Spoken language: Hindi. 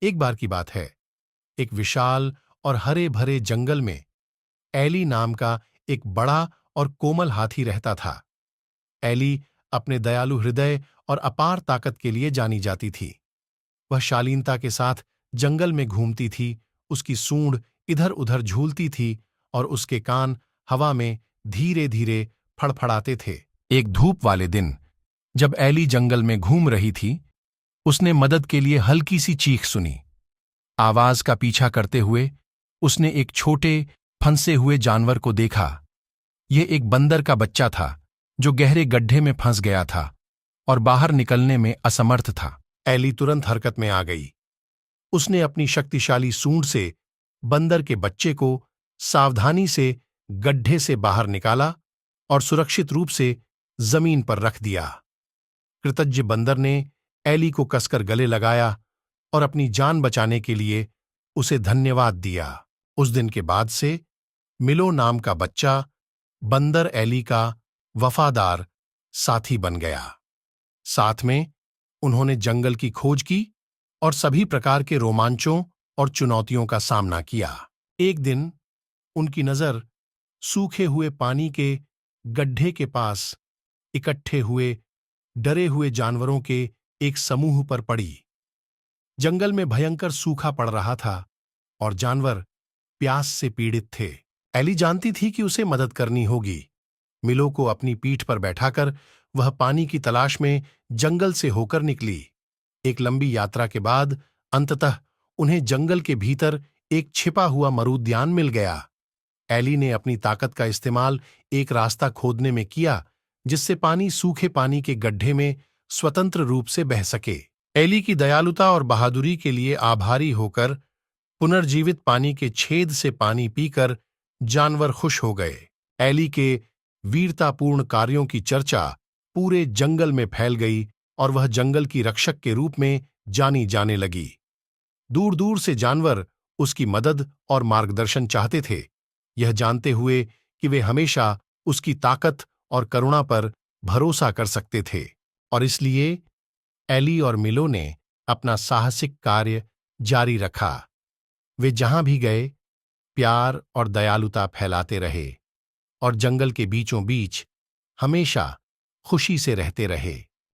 एक बार की बात है, एक विशाल और हरे भरे जंगल में एली नाम का एक बड़ा और कोमल हाथी रहता था। एली अपने दयालु हृदय और अपार ताकत के लिए जानी जाती थी। वह शालीनता के साथ जंगल में घूमती थी, उसकी सूंड इधर उधर झूलती थी और उसके कान हवा में धीरे धीरे फड़फड़ाते थे। एक धूप वाले दिन जब एली जंगल में घूम रही थी, उसने मदद के लिए हल्की सी चीख सुनी। आवाज का पीछा करते हुए उसने एक छोटे फंसे हुए जानवर को देखा। यह एक बंदर का बच्चा था जो गहरे गड्ढे में फंस गया था और बाहर निकलने में असमर्थ था। एली तुरंत हरकत में आ गई। उसने अपनी शक्तिशाली सूंड से बंदर के बच्चे को सावधानी से गड्ढे से बाहर निकाला और सुरक्षित रूप से जमीन पर रख दिया। कृतज्ञ बंदर ने एली को कसकर गले लगाया और अपनी जान बचाने के लिए उसे धन्यवाद दिया। उस दिन के बाद से मिलो नाम का बच्चा बंदर एली का वफादार साथी बन गया। साथ में उन्होंने जंगल की खोज की और सभी प्रकार के रोमांचों और चुनौतियों का सामना किया। एक दिन उनकी नजर सूखे हुए पानी के गड्ढे के पास इकट्ठे हुए डरे हुए जानवरों के एक समूह पर पड़ी। जंगल में भयंकर सूखा पड़ रहा था और जानवर प्यास से पीड़ित थे। एली जानती थी कि उसे मदद करनी होगी। मिलो को अपनी पीठ पर बैठाकर वह पानी की तलाश में जंगल से होकर निकली। एक लंबी यात्रा के बाद अंततः उन्हें जंगल के भीतर एक छिपा हुआ मरूद्यान मिल गया। एली ने अपनी ताकत का इस्तेमाल एक रास्ता खोदने में किया जिससे पानी सूखे पानी के गड्ढे में स्वतंत्र रूप से बह सके। एली की दयालुता और बहादुरी के लिए आभारी होकर पुनर्जीवित पानी के छेद से पानी पीकर जानवर खुश हो गए। एली के वीरतापूर्ण कार्यों की चर्चा पूरे जंगल में फैल गई और वह जंगल की रक्षक के रूप में जानी जाने लगी। दूर दूर से जानवर उसकी मदद और मार्गदर्शन चाहते थे, यह जानते हुए कि वे हमेशा उसकी ताकत और करुणा पर भरोसा कर सकते थे। और इसलिए एली और मिलो ने अपना साहसिक कार्य जारी रखा। वे जहां भी गए प्यार और दयालुता फैलाते रहे और जंगल के बीचों बीच हमेशा खुशी से रहते रहे।